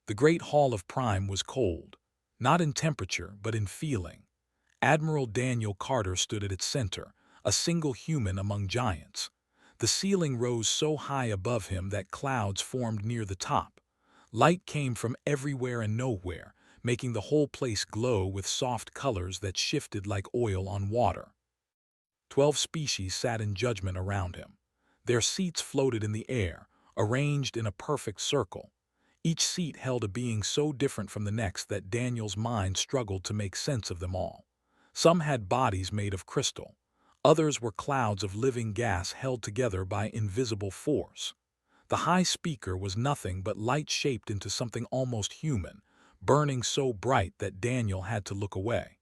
The great hall of Prime was cold, not in temperature but in feeling. Admiral Daniel Carter stood at its center, a single human among giants. The ceiling rose so high above him that clouds formed near the top. Light came from everywhere and nowhere, making the whole place glow with soft colors that shifted like oil on water. 12 species sat in judgment around him. Their seats floated in the air, arranged in a perfect circle. Each seat held a being so different from the next that Daniel's mind struggled to make sense of them all. Some had bodies made of crystal. Others were clouds of living gas held together by invisible force. The high speaker was nothing but light shaped into something almost human, burning so bright that Daniel had to look away.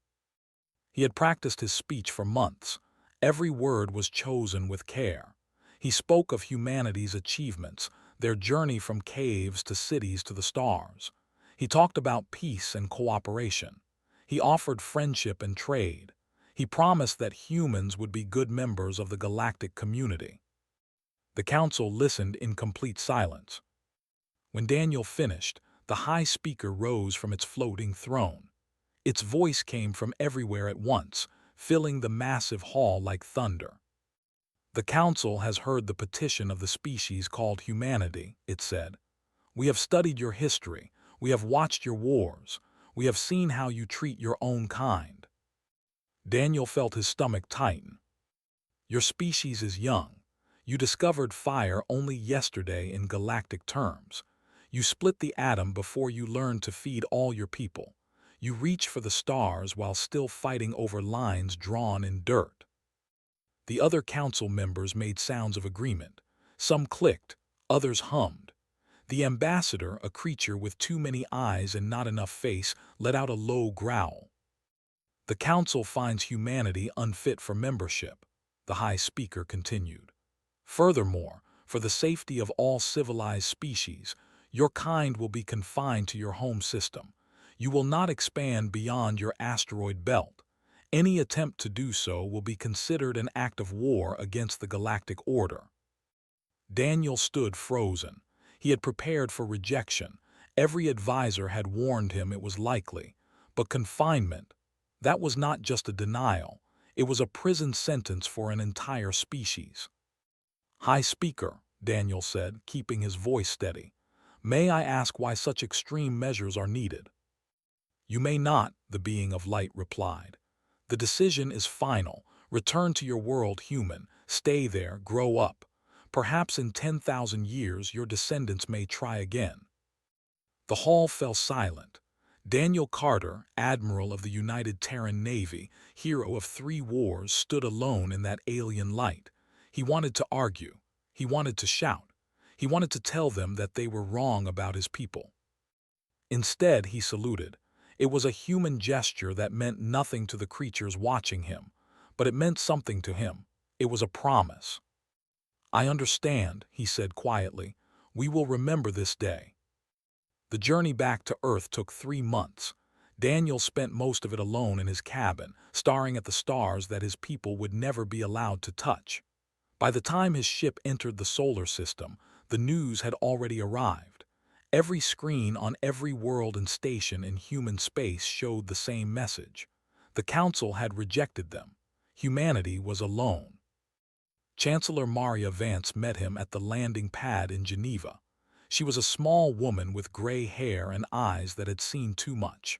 He had practiced his speech for months. Every word was chosen with care. He spoke of humanity's achievements, their journey from caves to cities to the stars. He talked about peace and cooperation. He offered friendship and trade. He promised that humans would be good members of the galactic community. The council listened in complete silence. When Daniel finished, the high speaker rose from its floating throne. Its voice came from everywhere at once, filling the massive hall like thunder. "The council has heard the petition of the species called humanity," it said. "We have studied your history. We have watched your wars. We have seen how you treat your own kind." Daniel felt his stomach tighten. "Your species is young. You discovered fire only yesterday in galactic terms. You split the atom before you learned to feed all your people. You reach for the stars while still fighting over lines drawn in dirt." The other council members made sounds of agreement. Some clicked, others hummed. The ambassador, a creature with too many eyes and not enough face, let out a low growl. "The council finds humanity unfit for membership," the high speaker continued. "Furthermore, for the safety of all civilized species, your kind will be confined to your home system. You will not expand beyond your asteroid belt. Any attempt to do so will be considered an act of war against the galactic order." Daniel stood frozen. He had prepared for rejection. Every advisor had warned him it was likely. But confinement, that was not just a denial. It was a prison sentence for an entire species. "High Speaker," Daniel said, keeping his voice steady, "may I ask why such extreme measures are needed?" "You may not," the being of light replied. "The decision is final. Return to your world, human. Stay there, grow up. Perhaps in 10,000 years your descendants may try again." The hall fell silent. Daniel Carter, Admiral of the United Terran Navy, hero of 3 wars, stood alone in that alien light. He wanted to argue. He wanted to shout. He wanted to tell them that they were wrong about his people. Instead, he saluted. It was a human gesture that meant nothing to the creatures watching him, but it meant something to him. It was a promise. "I understand," he said quietly. "We will remember this day." The journey back to Earth took 3 months. Daniel spent most of it alone in his cabin, staring at the stars that his people would never be allowed to touch. By the time his ship entered the solar system, the news had already arrived. Every screen on every world and station in human space showed the same message. The Council had rejected them. Humanity was alone. Chancellor Maria Vance met him at the landing pad in Geneva. She was a small woman with gray hair and eyes that had seen too much.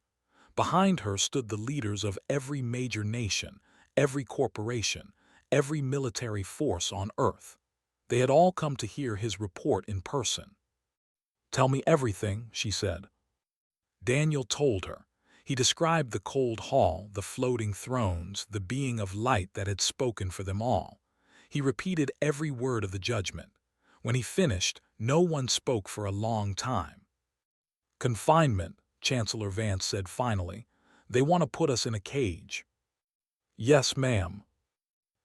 Behind her stood the leaders of every major nation, every corporation, every military force on Earth. They had all come to hear his report in person. "Tell me everything," she said. Daniel told her. He described the cold hall, the floating thrones, the being of light that had spoken for them all. He repeated every word of the judgment. When he finished, no one spoke for a long time. "Confinement," Chancellor Vance said finally. "They want to put us in a cage." "Yes, ma'am."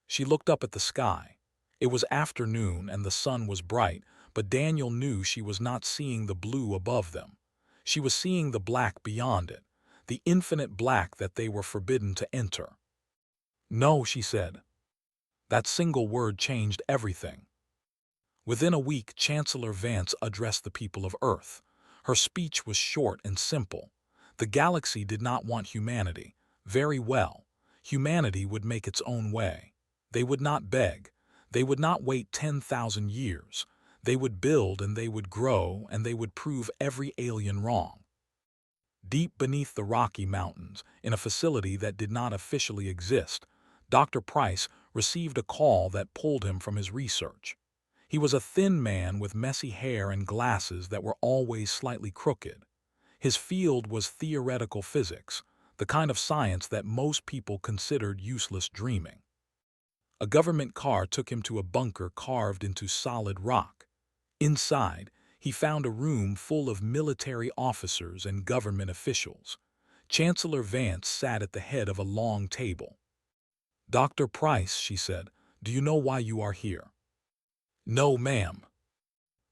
She looked up at the sky. It was afternoon and the sun was bright, but Daniel knew she was not seeing the blue above them. She was seeing the black beyond it, the infinite black that they were forbidden to enter. "No," she said. That single word changed everything. Within a week, Chancellor Vance addressed the people of Earth. Her speech was short and simple. The galaxy did not want humanity. Very well. Humanity would make its own way. They would not beg. They would not wait 10,000 years. They would build and they would grow and they would prove every alien wrong. Deep beneath the Rocky Mountains, in a facility that did not officially exist, Dr. Price received a call that pulled him from his research. He was a thin man with messy hair and glasses that were always slightly crooked. His field was theoretical physics, the kind of science that most people considered useless dreaming. A government car took him to a bunker carved into solid rock. Inside, he found a room full of military officers and government officials. Chancellor Vance sat at the head of a long table. "Dr. Price," she said, "do you know why you are here?" "No, ma'am."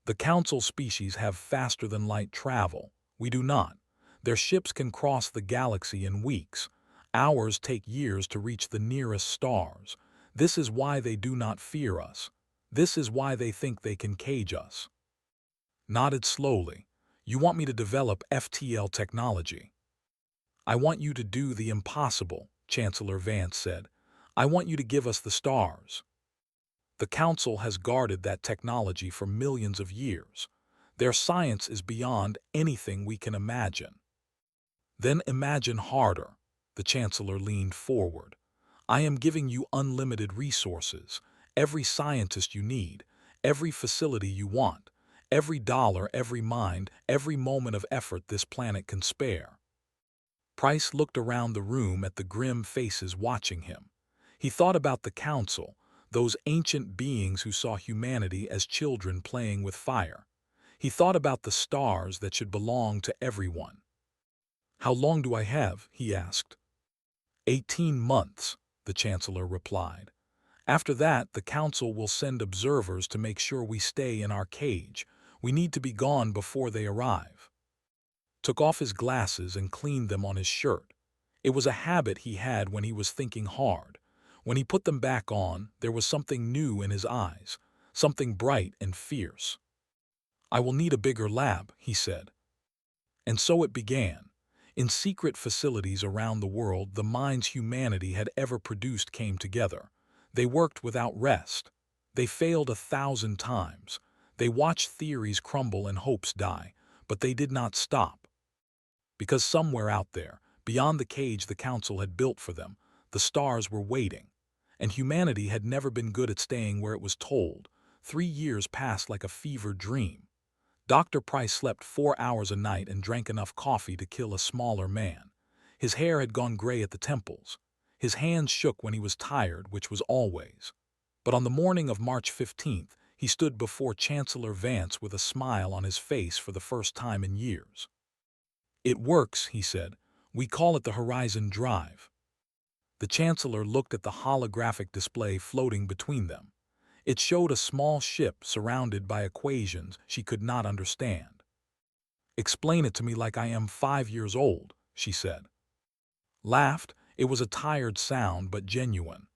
"The Council species have faster-than-light travel. We do not. Their ships can cross the galaxy in weeks. Ours take years to reach the nearest stars. This is why they do not fear us. This is why they think they can cage us." Nodded slowly. "You want me to develop FTL technology." "I want you to do the impossible," Chancellor Vance said. "I want you to give us the stars." The Council has guarded that technology for millions of years. Their science is beyond anything we can imagine. "Then imagine harder." The Chancellor leaned forward. "I am giving you unlimited resources, every scientist you need, every facility you want, every dollar, every mind, every moment of effort this planet can spare." Price looked around the room at the grim faces watching him. He thought about the Council, those ancient beings who saw humanity as children playing with fire. He thought about the stars that should belong to everyone. "How long do I have?" he asked. 18 months, the Chancellor replied. "After that, the Council will send observers to make sure we stay in our cage. We need to be gone before they arrive." Took off his glasses and cleaned them on his shirt. It was a habit he had when he was thinking hard. When he put them back on, there was something new in his eyes, something bright and fierce. "I will need a bigger lab," he said. And so it began. In secret facilities around the world, the minds humanity had ever produced came together. They worked without rest. They failed 1,000 times. They watched theories crumble and hopes die, but they did not stop. Because somewhere out there, beyond the cage the Council had built for them, the stars were waiting. And humanity had never been good at staying where it was told. 3 years passed like a fevered dream. Dr. Price slept 4 hours a night and drank enough coffee to kill a smaller man. His hair had gone gray at the temples. His hands shook when he was tired, which was always. But on the morning of March 15th, he stood before Chancellor Vance with a smile on his face for the first time in years. "It works," he said. "We call it the Horizon Drive." The Chancellor looked at the holographic display floating between them. It showed a small ship surrounded by equations she could not understand. "Explain it to me like I am 5 years old," she said. Laughed. It was a tired sound but genuine.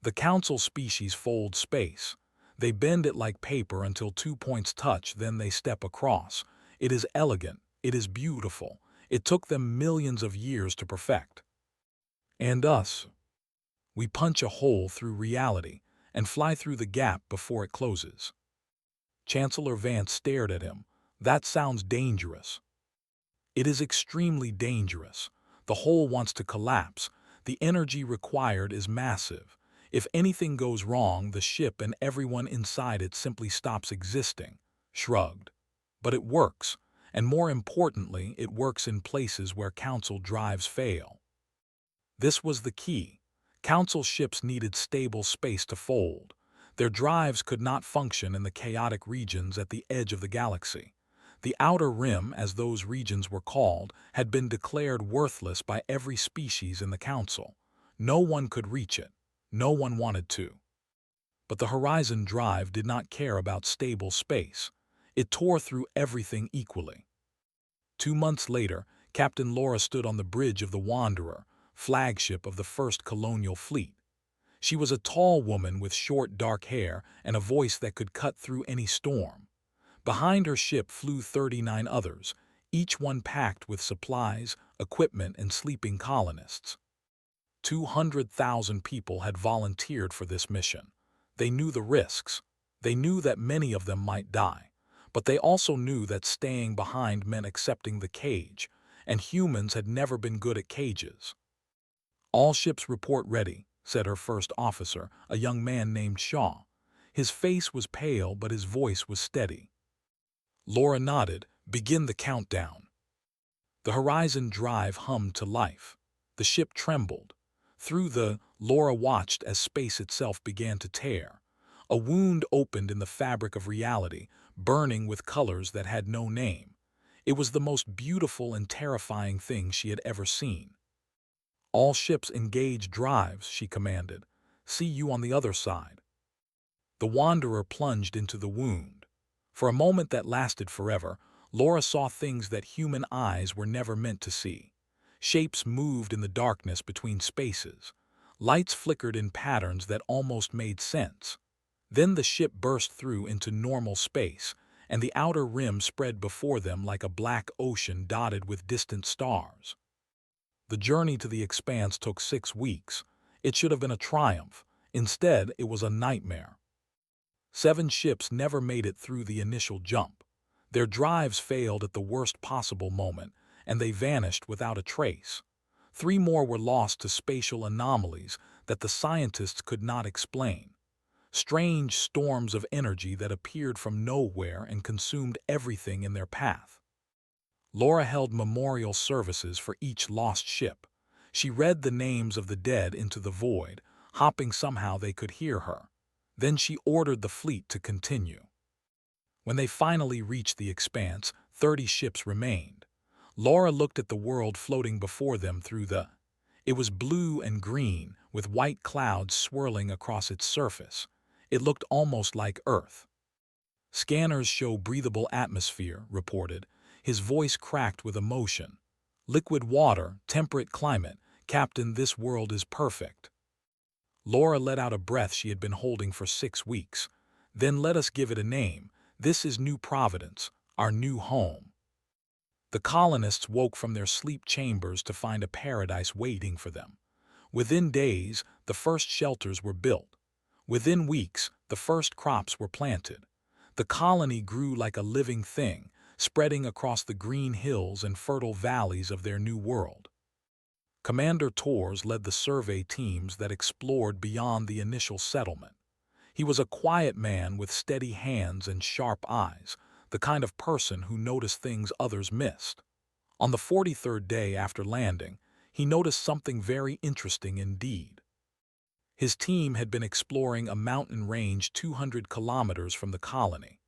"The Council species fold space. They bend it like paper until 2 points touch, then they step across. It is elegant. It is beautiful. It took them millions of years to perfect. And us, we punch a hole through reality and fly through the gap before it closes." Chancellor Vance stared at him. "That sounds dangerous." "It is extremely dangerous. The hole wants to collapse. The energy required is massive. If anything goes wrong, the ship and everyone inside it simply stops existing." Shrugged. "But it works. And more importantly, it works in places where Council drives fail." This was the key. Council ships needed stable space to fold. Their drives could not function in the chaotic regions at the edge of the galaxy. The outer rim, as those regions were called, had been declared worthless by every species in the Council. No one could reach it. No one wanted to. But the Horizon Drive did not care about stable space. It tore through everything equally. 2 months later, Captain Laura stood on the bridge of the Wanderer, flagship of the first colonial fleet. She was a tall woman with short dark hair and a voice that could cut through any storm. Behind her ship flew 39 others, each one packed with supplies, equipment, and sleeping colonists. 200,000 people had volunteered for this mission. They knew the risks. They knew that many of them might die. But they also knew that staying behind meant accepting the cage, and humans had never been good at cages. "All ships report ready," said her first officer, a young man named Shaw. His face was pale, but his voice was steady. Laura nodded. "Begin the countdown." The Horizon Drive hummed to life. The ship trembled. Laura watched as space itself began to tear. A wound opened in the fabric of reality, burning with colors that had no name. It was the most beautiful and terrifying thing she had ever seen. "All ships engage drives," she commanded. "See you on the other side." The Wanderer plunged into the wound. For a moment that lasted forever, Laura saw things that human eyes were never meant to see. Shapes moved in the darkness between spaces. Lights flickered in patterns that almost made sense. Then the ship burst through into normal space, and the outer rim spread before them like a black ocean dotted with distant stars. The journey to the expanse took 6 weeks. It should have been a triumph. Instead, it was a nightmare. 7 ships never made it through the initial jump. Their drives failed at the worst possible moment, and they vanished without a trace. 3 more were lost to spatial anomalies that the scientists could not explain. Strange storms of energy that appeared from nowhere and consumed everything in their path. Laura held memorial services for each lost ship. She read the names of the dead into the void, hoping somehow they could hear her. Then she ordered the fleet to continue. When they finally reached the expanse, 30 ships remained. Laura looked at the world floating before them It was blue and green, with white clouds swirling across its surface. It looked almost like Earth. "Scanners show breathable atmosphere," reported. His voice cracked with emotion. "Liquid water, temperate climate. Captain, this world is perfect." Laura let out a breath she had been holding for 6 weeks. "Then let us give it a name. This is New Providence, our new home." The colonists woke from their sleep chambers to find a paradise waiting for them. Within days, the first shelters were built. Within weeks, the first crops were planted. The colony grew like a living thing, spreading across the green hills and fertile valleys of their new world. Commander Torres led the survey teams that explored beyond the initial settlement. He was a quiet man with steady hands and sharp eyes, the kind of person who noticed things others missed. On the 43rd day after landing, he noticed something very interesting indeed. His team had been exploring a mountain range 200 kilometers from the colony.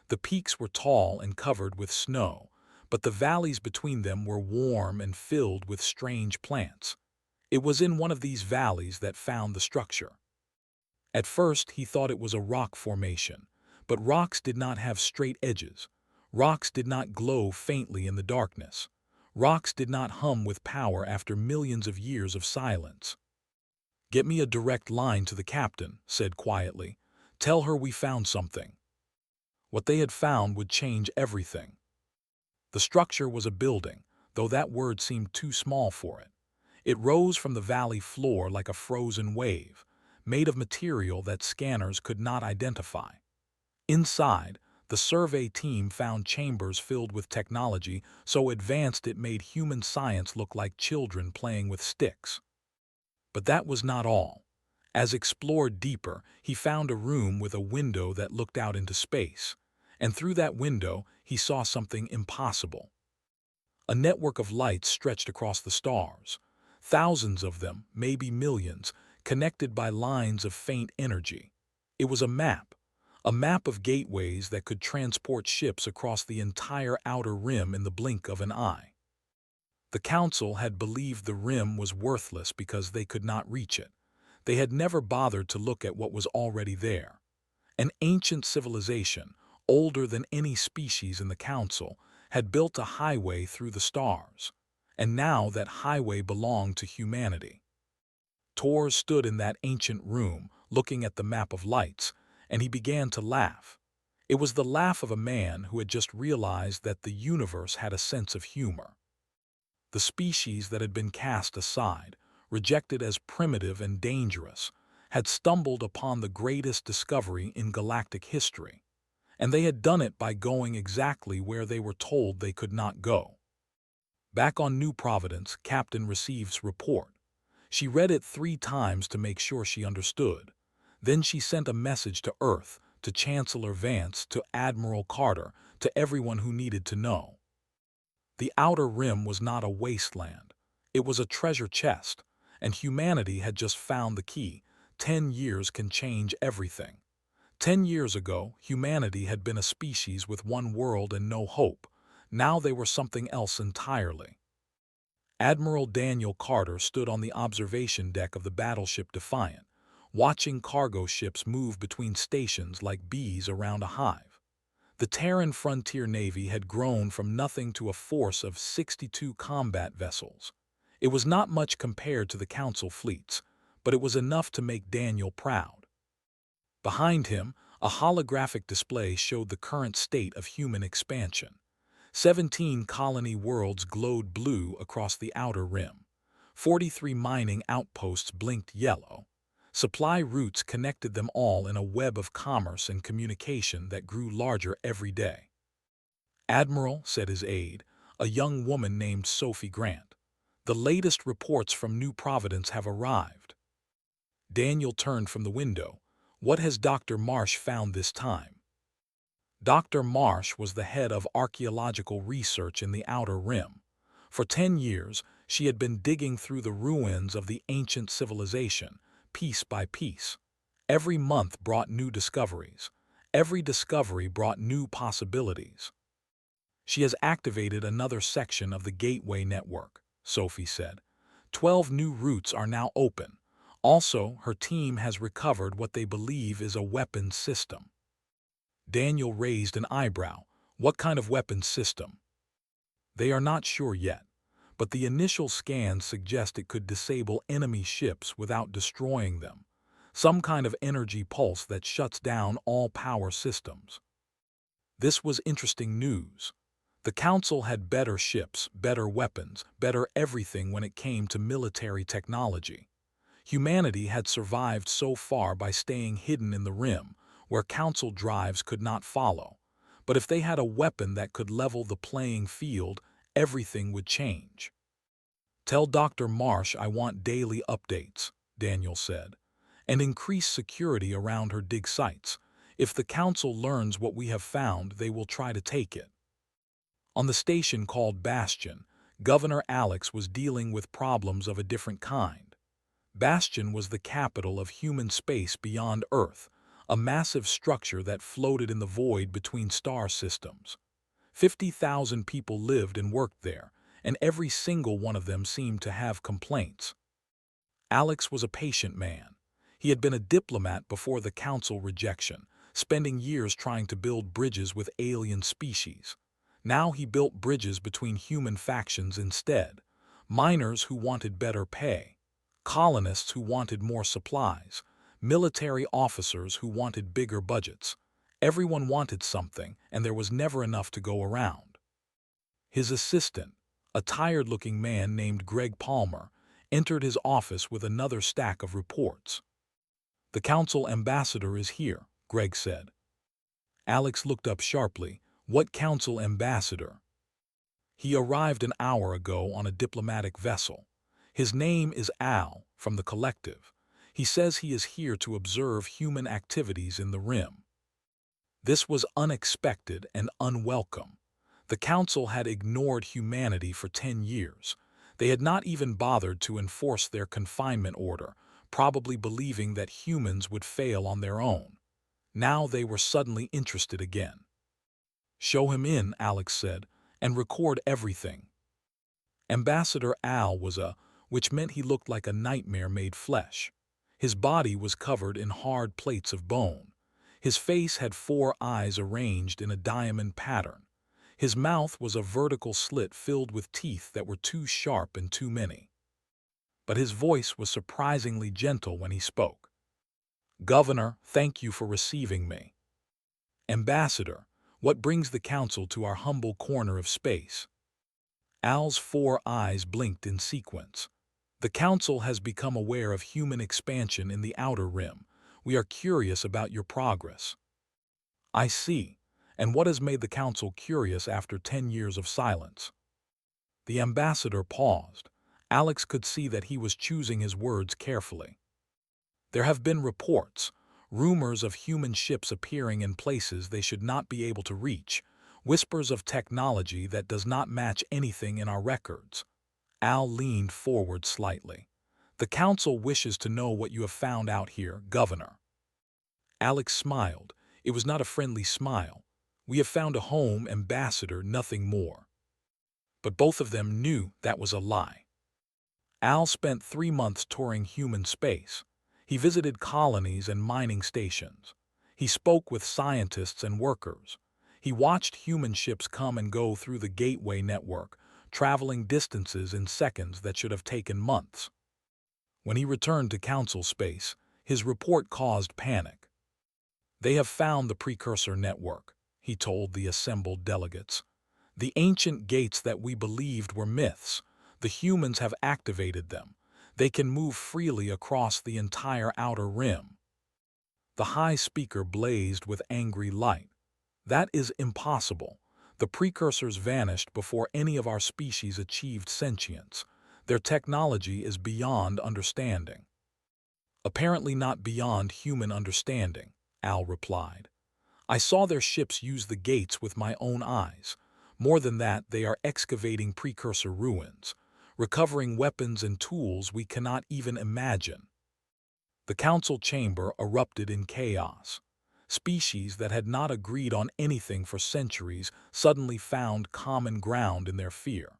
The peaks were tall and covered with snow, but the valleys between them were warm and filled with strange plants. It was in one of these valleys that found the structure. At first, he thought it was a rock formation, but rocks did not have straight edges. Rocks did not glow faintly in the darkness. Rocks did not hum with power after millions of years of silence. "Get me a direct line to the captain," said quietly. "Tell her we found something." What they had found would change everything. The structure was a building, though that word seemed too small for it. It rose from the valley floor like a frozen wave, made of material that scanners could not identify. Inside, the survey team found chambers filled with technology so advanced it made human science look like children playing with sticks. But that was not all. As explored deeper, he found a room with a window that looked out into space. And through that window, he saw something impossible. A network of lights stretched across the stars. Thousands of them, maybe millions, connected by lines of faint energy. It was a map of gateways that could transport ships across the entire outer rim in the blink of an eye. The Council had believed the rim was worthless because they could not reach it. They had never bothered to look at what was already there. An ancient civilization, older than any species in the Council, had built a highway through the stars. And now that highway belonged to humanity. Torres stood in that ancient room, looking at the map of lights, and he began to laugh. It was the laugh of a man who had just realized that the universe had a sense of humor. The species that had been cast aside, rejected as primitive and dangerous, had stumbled upon the greatest discovery in galactic history, and they had done it by going exactly where they were told they could not go. Back on New Providence, Captain receives report. She read it 3 times to make sure she understood. Then she sent a message to Earth, to Chancellor Vance, to Admiral Carter, to everyone who needed to know. The Outer Rim was not a wasteland. It was a treasure chest, and humanity had just found the key. 10 years can change everything. 10 years ago, humanity had been a species with one world and no hope. Now they were something else entirely. Admiral Daniel Carter stood on the observation deck of the battleship Defiant, watching cargo ships move between stations like bees around a hive. The Terran Frontier Navy had grown from nothing to a force of 62 combat vessels. It was not much compared to the Council fleets, but it was enough to make Daniel proud. Behind him, a holographic display showed the current state of human expansion. 17 colony worlds glowed blue across the outer rim. 43 mining outposts blinked yellow. Supply routes connected them all in a web of commerce and communication that grew larger every day. "Admiral," said his aide, a young woman named Sophie Grant, "the latest reports from New Providence have arrived." Daniel turned from the window. "What has Dr. Marsh found this time?" Dr. Marsh was the head of archaeological research in the Outer Rim. For 10 years, she had been digging through the ruins of the ancient civilization, piece by piece. Every month brought new discoveries. Every discovery brought new possibilities. "She has activated another section of the Gateway Network," Sophie said. 12 new routes are now open. Also, her team has recovered what they believe is a weapons system. Daniel raised an eyebrow. "What kind of weapons system?" "They are not sure yet, but the initial scans suggest it could disable enemy ships without destroying them. Some kind of energy pulse that shuts down all power systems." This was interesting news. The Council had better ships, better weapons, better everything when it came to military technology. Humanity had survived so far by staying hidden in the Rim, where Council drives could not follow. But if they had a weapon that could level the playing field, everything would change. "Tell Dr. Marsh I want daily updates," Daniel said, "and increase security around her dig sites. If the Council learns what we have found, they will try to take it." On the station called Bastion, Governor Alex was dealing with problems of a different kind. Bastion was the capital of human space beyond Earth, a massive structure that floated in the void between star systems. 50,000 people lived and worked there, and every single one of them seemed to have complaints. Alex was a patient man. He had been a diplomat before the Council rejection, spending years trying to build bridges with alien species. Now he built bridges between human factions instead. Miners who wanted better pay, colonists who wanted more supplies, military officers who wanted bigger budgets. Everyone wanted something, and there was never enough to go around. His assistant, a tired-looking man named Greg Palmer, entered his office with another stack of reports. "The Council ambassador is here," Greg said. Alex looked up sharply. "What Council ambassador?" "He arrived an hour ago on a diplomatic vessel. His name is Al, from the Collective. He says he is here to observe human activities in the Rim." This was unexpected and unwelcome. The Council had ignored humanity for 10 years. They had not even bothered to enforce their confinement order, probably believing that humans would fail on their own. Now they were suddenly interested again. "Show him in," Alex said, "and record everything." Ambassador Al was which meant he looked like a nightmare made flesh. His body was covered in hard plates of bone. His face had 4 eyes arranged in a diamond pattern. His mouth was a vertical slit filled with teeth that were too sharp and too many. But his voice was surprisingly gentle when he spoke. "Governor, thank you for receiving me." "Ambassador, what brings the Council to our humble corner of space?" Al's 4 eyes blinked in sequence. "The Council has become aware of human expansion in the Outer Rim. We are curious about your progress." "I see. And what has made the Council curious after 10 years of silence?" The ambassador paused. Alex could see that he was choosing his words carefully. "There have been reports, rumors of human ships appearing in places they should not be able to reach, whispers of technology that does not match anything in our records." Al leaned forward slightly. "The Council wishes to know what you have found out here, Governor." Alex smiled. It was not a friendly smile. "We have found a home, Ambassador, nothing more." But both of them knew that was a lie. Al spent 3 months touring human space. He visited colonies and mining stations. He spoke with scientists and workers. He watched human ships come and go through the gateway network, traveling distances in seconds that should have taken months. When he returned to Council space, his report caused panic. "They have found the precursor network," he told the assembled delegates. "The ancient gates that we believed were myths. The humans have activated them. They can move freely across the entire Outer Rim." The High Speaker blazed with angry light. "That is impossible. The precursors vanished before any of our species achieved sentience. Their technology is beyond understanding." "Apparently not beyond human understanding," Al replied. "I saw their ships use the gates with my own eyes. More than that, they are excavating precursor ruins, recovering weapons and tools we cannot even imagine." The council chamber erupted in chaos. Species that had not agreed on anything for centuries suddenly found common ground in their fear.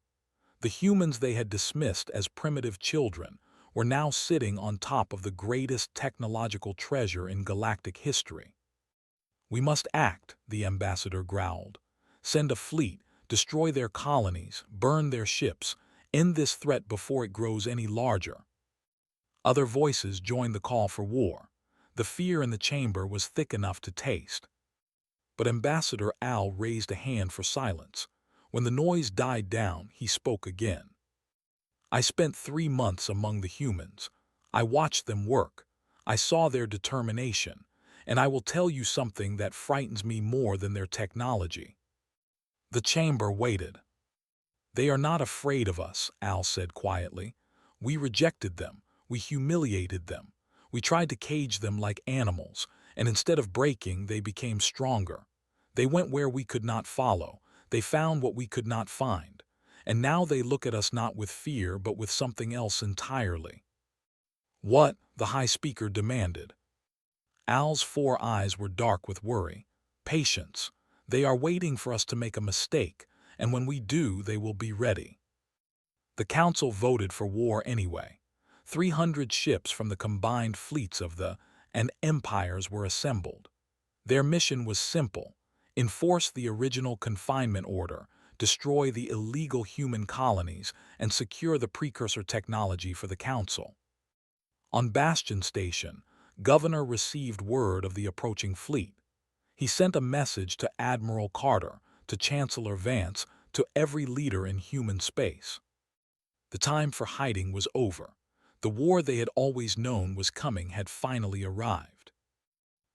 The humans they had dismissed as primitive children were now sitting on top of the greatest technological treasure in galactic history. "We must act," the ambassador growled. "Send a fleet, destroy their colonies, burn their ships, end this threat before it grows any larger." Other voices joined the call for war. The fear in the chamber was thick enough to taste. But Ambassador Al raised a hand for silence. When the noise died down, he spoke again. "I spent 3 months among the humans. I watched them work. I saw their determination. And I will tell you something that frightens me more than their technology." The chamber waited. "They are not afraid of us," Al said quietly. "We rejected them. We humiliated them. We tried to cage them like animals, and instead of breaking, they became stronger. They went where we could not follow. They found what we could not find. And now they look at us not with fear, but with something else entirely." "What?" the High Speaker demanded. Al's 4 eyes were dark with worry. "Patience. They are waiting for us to make a mistake, and when we do, they will be ready." The Council voted for war anyway. 300 ships from the combined fleets of the and empires were assembled. Their mission was simple: enforce the original confinement order, destroy the illegal human colonies, and secure the precursor technology for the Council. On Bastion Station, Governor received word of the approaching fleet. He sent a message to Admiral Carter, to Chancellor Vance, to every leader in human space. The time for hiding was over. The war they had always known was coming had finally arrived.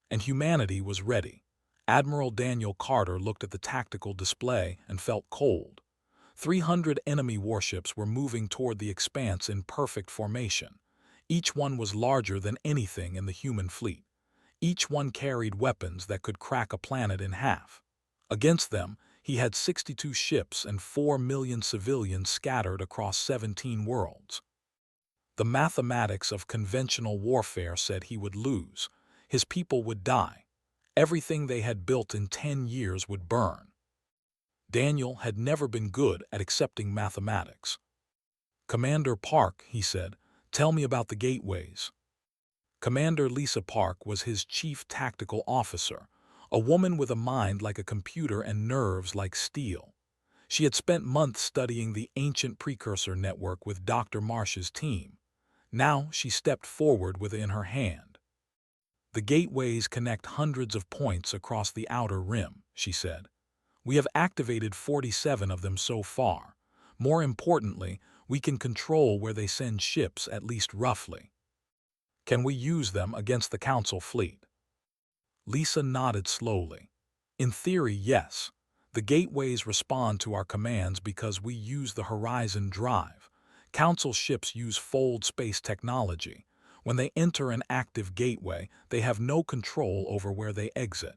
And humanity was ready. Admiral Daniel Carter looked at the tactical display and felt cold. 300 enemy warships were moving toward the expanse in perfect formation. Each one was larger than anything in the human fleet. Each one carried weapons that could crack a planet in half. Against them, he had 62 ships and 4 million civilians scattered across 17 worlds. The mathematics of conventional warfare said he would lose. His people would die. Everything they had built in 10 years would burn. Daniel had never been good at accepting mathematics. "Commander Park," he said, "tell me about the gateways." Commander Lisa Park was his chief tactical officer, a woman with a mind like a computer and nerves like steel. She had spent months studying the ancient precursor network with Dr. Marsh's team. Now she stepped forward with it in her hand. The gateways connect hundreds of points across the outer rim, she said. We have activated 47 of them so far. More importantly, we can control where they send ships, at least roughly. Can we use them against the Council fleet? Lisa nodded slowly. In theory, yes. The gateways respond to our commands because we use the Horizon Drive. Council ships use fold space technology. When they enter an active gateway, they have no control over where they exit.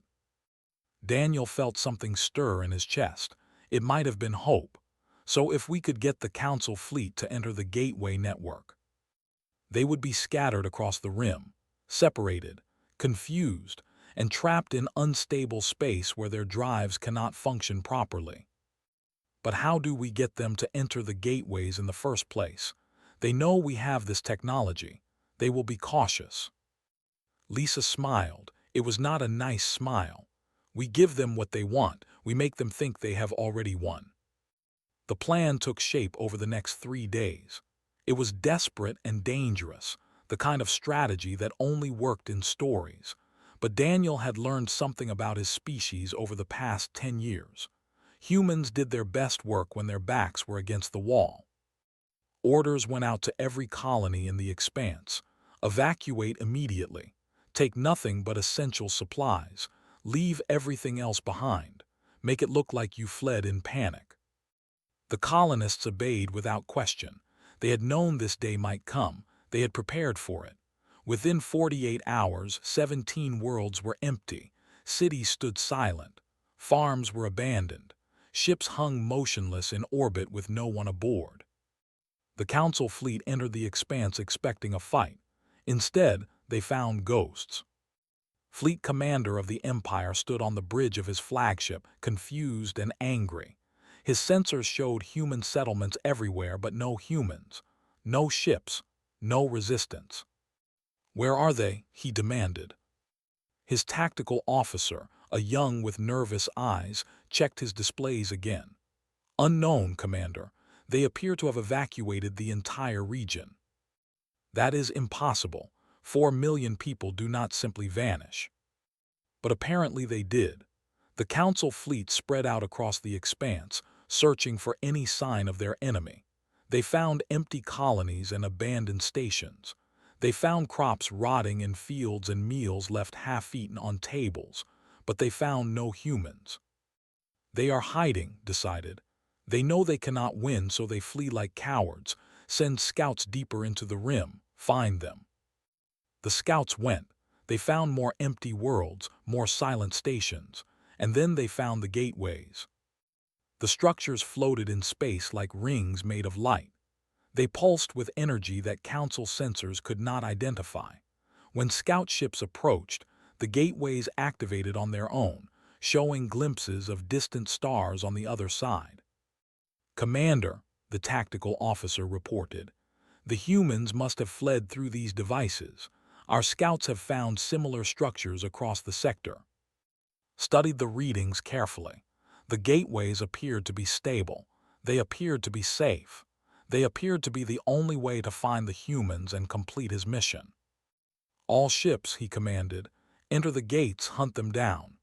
Daniel felt something stir in his chest. It might have been hope. So if we could get the Council fleet to enter the gateway network, they would be scattered across the rim, separated, confused, and trapped in unstable space where their drives cannot function properly. But how do we get them to enter the gateways in the first place? They know we have this technology. They will be cautious. Lisa smiled. It was not a nice smile. We give them what they want. We make them think they have already won. The plan took shape over the next 3 days. It was desperate and dangerous, the kind of strategy that only worked in stories. But Daniel had learned something about his species over the past 10 years. Humans did their best work when their backs were against the wall. Orders went out to every colony in the expanse. Evacuate immediately. Take nothing but essential supplies. Leave everything else behind. Make it look like you fled in panic. The colonists obeyed without question. They had known this day might come. They had prepared for it. Within 48 hours, 17 worlds were empty. Cities stood silent. Farms were abandoned. Ships hung motionless in orbit with no one aboard. The Council fleet entered the expanse expecting a fight. Instead, they found ghosts. Fleet commander of the Empire stood on the bridge of his flagship, confused and angry. His sensors showed human settlements everywhere, but no humans. No ships. No resistance. "Where are they?" he demanded. His tactical officer, a young with nervous eyes, checked his displays again. "Unknown, Commander. They appear to have evacuated the entire region." "That is impossible. 4 million people do not simply vanish." But apparently they did. The Council fleet spread out across the expanse, searching for any sign of their enemy. They found empty colonies and abandoned stations. They found crops rotting in fields and meals left half-eaten on tables, but they found no humans. They are hiding, decided. They know they cannot win, so they flee like cowards. Send scouts deeper into the rim. Find them. The scouts went. They found more empty worlds, more silent stations, and then they found the gateways. The structures floated in space like rings made of light. They pulsed with energy that Council sensors could not identify. When scout ships approached, the gateways activated on their own, showing glimpses of distant stars on the other side. "Commander," the tactical officer reported, "the humans must have fled through these devices. Our scouts have found similar structures across the sector." Studied the readings carefully. The gateways appeared to be stable. They appeared to be safe. They appeared to be the only way to find the humans and complete his mission. "All ships," he commanded, "enter the gates, hunt them down."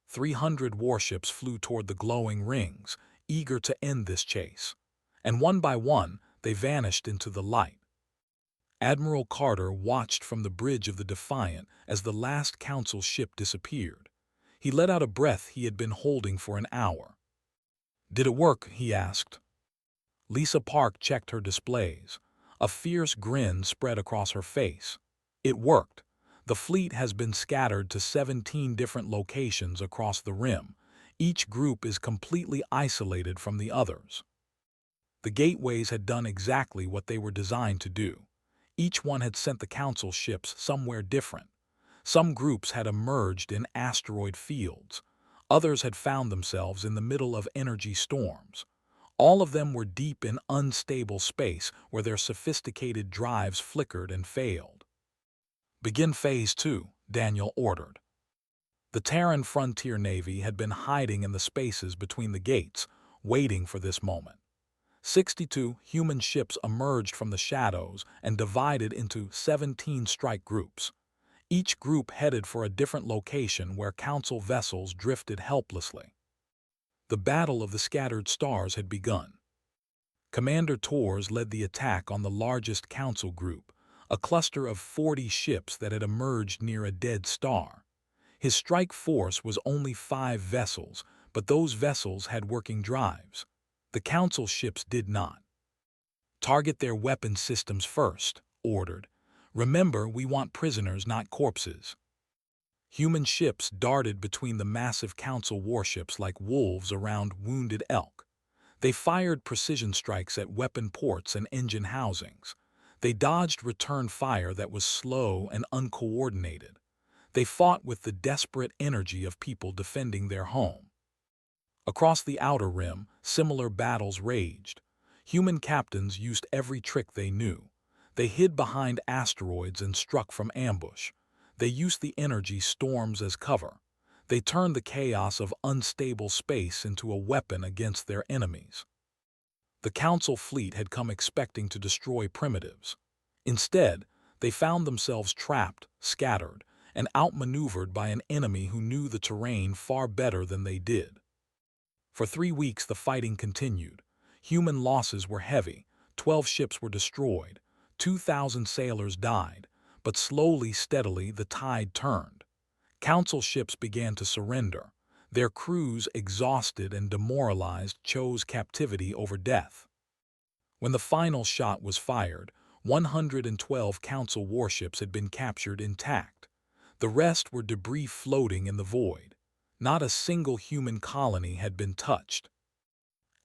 300 warships flew toward the glowing rings, eager to end this chase. And one by one, they vanished into the light. Admiral Carter watched from the bridge of the Defiant as the last Council ship disappeared. He let out a breath he had been holding for an hour. "Did it work?" he asked. Lisa Park checked her displays. A fierce grin spread across her face. "It worked. The fleet has been scattered to 17 different locations across the rim. Each group is completely isolated from the others." The gateways had done exactly what they were designed to do. Each one had sent the Council ships somewhere different. Some groups had emerged in asteroid fields. Others had found themselves in the middle of energy storms. All of them were deep in unstable space where their sophisticated drives flickered and failed. "Begin Phase 2, Daniel ordered. The Terran Frontier Navy had been hiding in the spaces between the gates, waiting for this moment. 62 human ships emerged from the shadows and divided into 17 strike groups. Each group headed for a different location where Council vessels drifted helplessly. The Battle of the Scattered Stars had begun. Commander Torres led the attack on the largest Council group, a cluster of 40 ships that had emerged near a dead star. His strike force was only 5 vessels, but those vessels had working drives. The Council ships did not. "Target their weapon systems first," ordered. "Remember, we want prisoners, not corpses." Human ships darted between the massive Council warships like wolves around wounded elk. They fired precision strikes at weapon ports and engine housings. They dodged return fire that was slow and uncoordinated. They fought with the desperate energy of people defending their home. Across the Outer Rim, similar battles raged. Human captains used every trick they knew. They hid behind asteroids and struck from ambush. They used the energy storms as cover. They turned the chaos of unstable space into a weapon against their enemies. The Council fleet had come expecting to destroy primitives. Instead, they found themselves trapped, scattered, and outmaneuvered by an enemy who knew the terrain far better than they did. For 3 weeks the fighting continued. Human losses were heavy. 12 ships were destroyed. 2,000 sailors died. But slowly, steadily, the tide turned. Council ships began to surrender. Their crews, exhausted and demoralized, chose captivity over death. When the final shot was fired, 112 Council warships had been captured intact. The rest were debris floating in the void. Not a single human colony had been touched.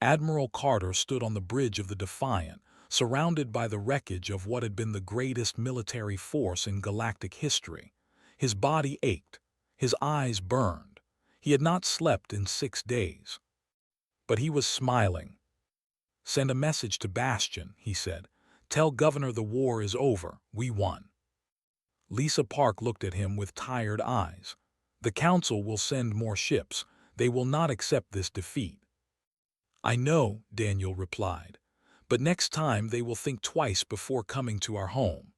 Admiral Carter stood on the bridge of the Defiant, surrounded by the wreckage of what had been the greatest military force in galactic history. His body ached. His eyes burned. He had not slept in 6 days. But he was smiling. "Send a message to Bastion," he said. "Tell Governor the war is over. We won." Lisa Park looked at him with tired eyes. "The Council will send more ships. They will not accept this defeat." "I know," Daniel replied. "But next time they will think twice before coming to our home."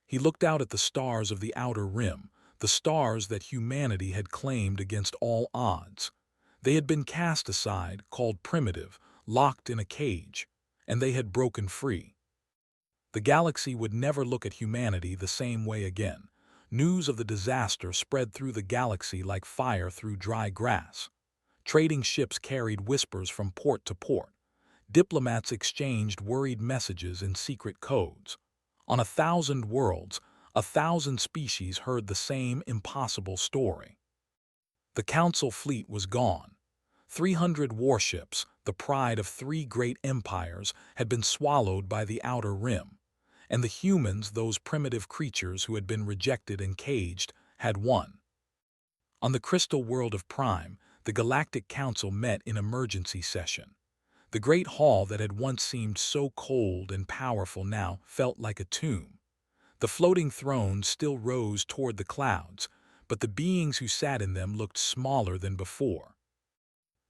He looked out at the stars of the Outer Rim, the stars that humanity had claimed against all odds. They had been cast aside, called primitive, locked in a cage, and they had broken free. The galaxy would never look at humanity the same way again. News of the disaster spread through the galaxy like fire through dry grass. Trading ships carried whispers from port to port. Diplomats exchanged worried messages in secret codes. On 1,000 worlds, 1,000 species heard the same impossible story. The Council fleet was gone. 300 warships, the pride of 3 great empires, had been swallowed by the Outer Rim. And the humans, those primitive creatures who had been rejected and caged, had won. On the crystal world of Prime, the Galactic Council met in emergency session. The great hall that had once seemed so cold and powerful now felt like a tomb. The floating thrones still rose toward the clouds, but the beings who sat in them looked smaller than before.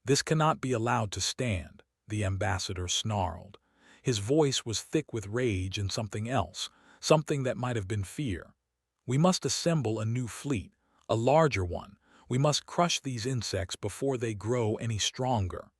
"This cannot be allowed to stand," the ambassador snarled. His voice was thick with rage and something else, something that might have been fear. "We must assemble a new fleet, a larger one. We must crush these insects before they grow any stronger."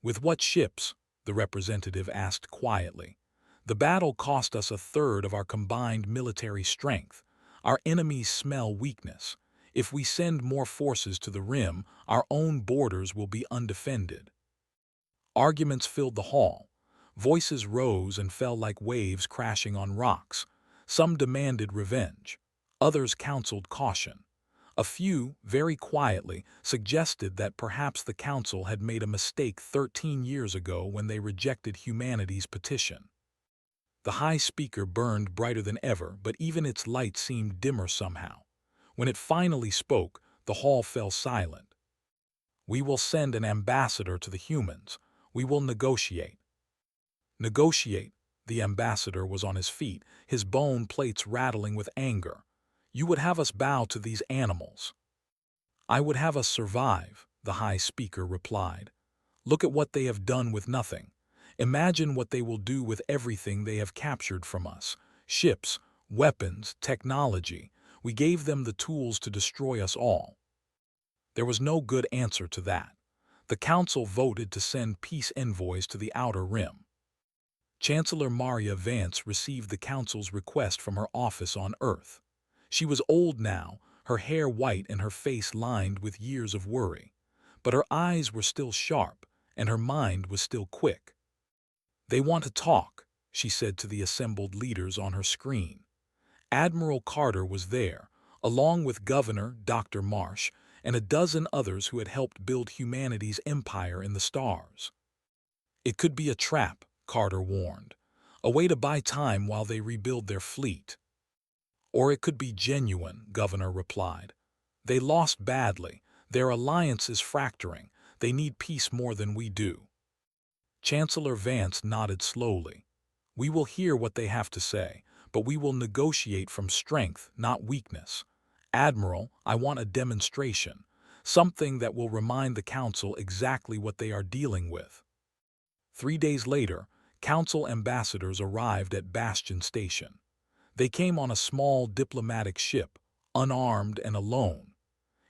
"With what ships?" the representative asked quietly. "The battle cost us 1/3 of our combined military strength. Our enemies smell weakness. If we send more forces to the Rim, our own borders will be undefended." Arguments filled the hall. Voices rose and fell like waves crashing on rocks. Some demanded revenge. Others counseled caution. A few, very quietly, suggested that perhaps the Council had made a mistake 13 years ago when they rejected humanity's petition. The High Speaker burned brighter than ever, but even its light seemed dimmer somehow. When it finally spoke, the hall fell silent. "We will send an ambassador to the humans. We will negotiate." "Negotiate?" The ambassador was on his feet, his bone plates rattling with anger. "You would have us bow to these animals." "I would have us survive," the High Speaker replied. "Look at what they have done with nothing. Imagine what they will do with everything they have captured from us. Ships, weapons, technology. We gave them the tools to destroy us all. There was no good answer to that. The Council voted to send peace envoys to the Outer Rim. Chancellor Maria Vance received the Council's request from her office on Earth. She was old now, her hair white and her face lined with years of worry. But her eyes were still sharp, and her mind was still quick. "They want to talk," she said to the assembled leaders on her screen. Admiral Carter was there, along with Governor Dr. Marsh and a dozen others who had helped build humanity's empire in the stars. "It could be a trap," Carter warned, "a way to buy time while they rebuild their fleet." "Or it could be genuine," Governor replied. "They lost badly. Their alliance is fracturing. They need peace more than we do." Chancellor Vance nodded slowly. "We will hear what they have to say, but we will negotiate from strength, not weakness. Admiral, I want a demonstration, something that will remind the Council exactly what they are dealing with." 3 days later, Council ambassadors arrived at Bastion Station. They came on a small diplomatic ship, unarmed and alone.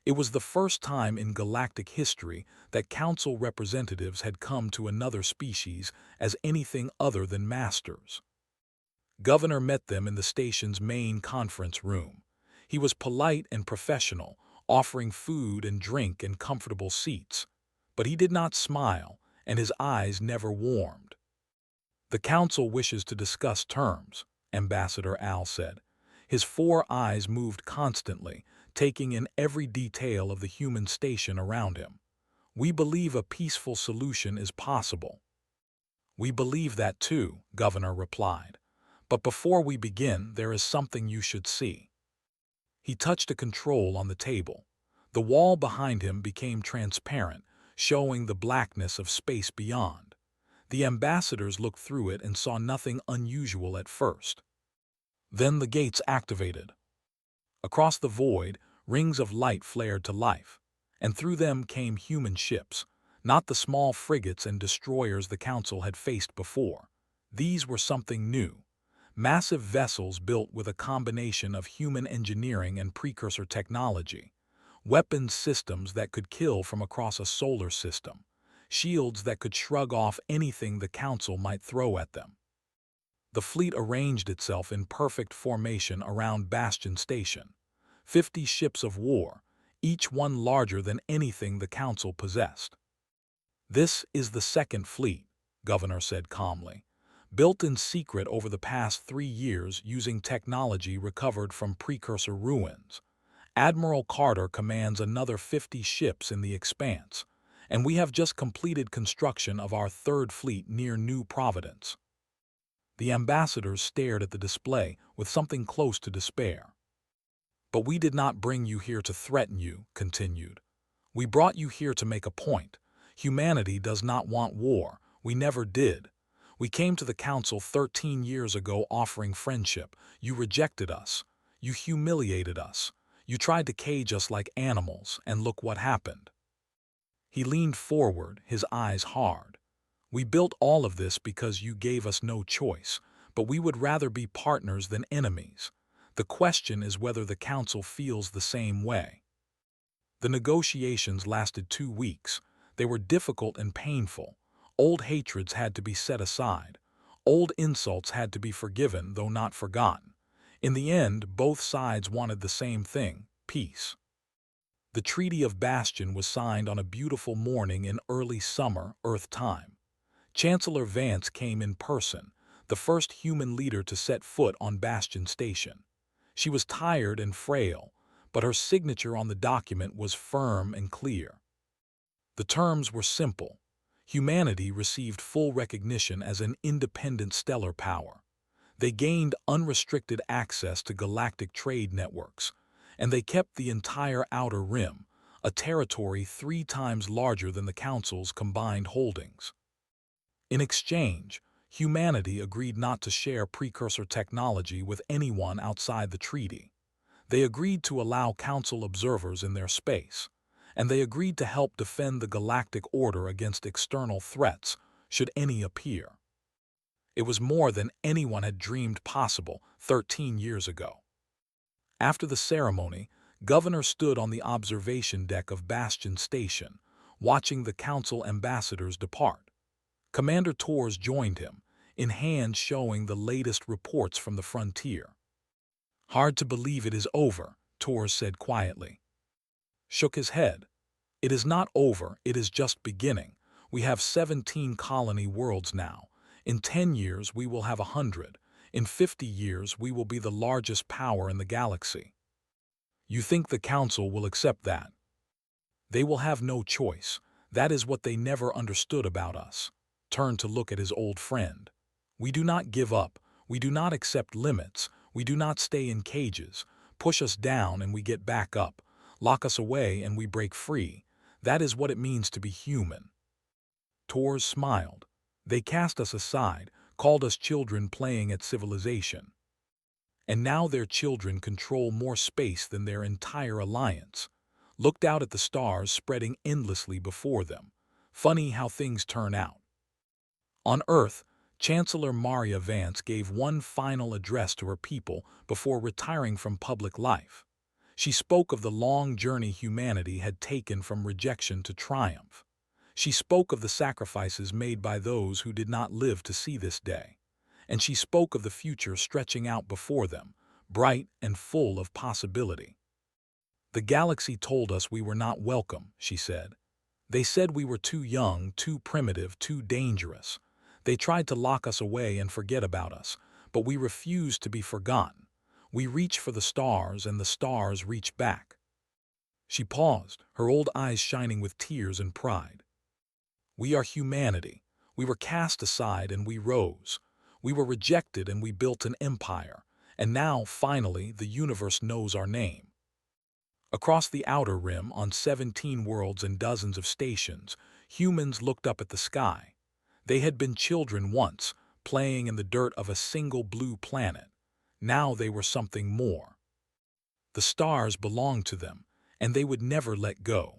It was the first time in galactic history that Council representatives had come to another species as anything other than masters. Governor met them in the station's main conference room. He was polite and professional, offering food and drink and comfortable seats. But he did not smile, and his eyes never warmed. "The Council wishes to discuss terms," Ambassador Al said. His 4 eyes moved constantly, taking in every detail of the human station around him. "We believe a peaceful solution is possible." "We believe that too," Governor replied. "But before we begin, there is something you should see." He touched a control on the table. The wall behind him became transparent, showing the blackness of space beyond. The ambassadors looked through it and saw nothing unusual at first. Then the gates activated. Across the void, rings of light flared to life, and through them came human ships, not the small frigates and destroyers the Council had faced before. These were something new. Massive vessels built with a combination of human engineering and precursor technology. Weapons systems that could kill from across a solar system. Shields that could shrug off anything the Council might throw at them. The fleet arranged itself in perfect formation around Bastion Station. 50 ships of war, each one larger than anything the Council possessed. "This is the Second Fleet," Governor said calmly. "Built in secret over the past 3 years using technology recovered from precursor ruins. Admiral Carter commands another 50 ships in the Expanse, and we have just completed construction of our 3rd Fleet near New Providence." The ambassadors stared at the display with something close to despair. "But we did not bring you here to threaten you," continued. "We brought you here to make a point. Humanity does not want war. We never did. We came to the Council 13 years ago offering friendship. You rejected us. You humiliated us. You tried to cage us like animals, and look what happened." He leaned forward, his eyes hard. "We built all of this because you gave us no choice, but we would rather be partners than enemies. The question is whether the Council feels the same way." The negotiations lasted 2 weeks. They were difficult and painful. Old hatreds had to be set aside. Old insults had to be forgiven, though not forgotten. In the end, both sides wanted the same thing: peace. The Treaty of Bastion was signed on a beautiful morning in early summer, Earth time. Chancellor Vance came in person, the first human leader to set foot on Bastion Station. She was tired and frail, but her signature on the document was firm and clear. The terms were simple. Humanity received full recognition as an independent stellar power. They gained unrestricted access to galactic trade networks, and they kept the entire Outer Rim, a territory 3 times larger than the Council's combined holdings. In exchange, humanity agreed not to share precursor technology with anyone outside the treaty. They agreed to allow Council observers in their space, and they agreed to help defend the galactic order against external threats, should any appear. It was more than anyone had dreamed possible 13 years ago. After the ceremony, Governor stood on the observation deck of Bastion Station, watching the council ambassadors depart. Commander Torres joined him, in hand showing the latest reports from the frontier. "Hard to believe it is over," Torres said quietly. Shook his head. "It is not over, it is just beginning. We have 17 colony worlds now. In 10 years we will have 100. In 50 years we will be the largest power in the galaxy." "You think the Council will accept that?" "They will have no choice. That is what they never understood about us." Turned to look at his old friend. "We do not give up. We do not accept limits. We do not stay in cages. Push us down and we get back up. Lock us away and we break free. That is what it means to be human." Torres smiled. "They cast us aside, called us children playing at civilization. And now their children control more space than their entire alliance. Looked out at the stars spreading endlessly before them. Funny how things turn out." On Earth, Chancellor Maria Vance gave one final address to her people before retiring from public life. She spoke of the long journey humanity had taken from rejection to triumph. She spoke of the sacrifices made by those who did not live to see this day. And she spoke of the future stretching out before them, bright and full of possibility. "The galaxy told us we were not welcome," she said. "They said we were too young, too primitive, too dangerous. They tried to lock us away and forget about us, but we refused to be forgotten. We reach for the stars and the stars reach back." She paused, her old eyes shining with tears and pride. "We are humanity. We were cast aside and we rose. We were rejected and we built an empire. And now, finally, the universe knows our name." Across the outer rim, on 17 worlds and dozens of stations, humans looked up at the sky. They had been children once, playing in the dirt of a single blue planet. Now they were something more. The stars belonged to them, and they would never let go.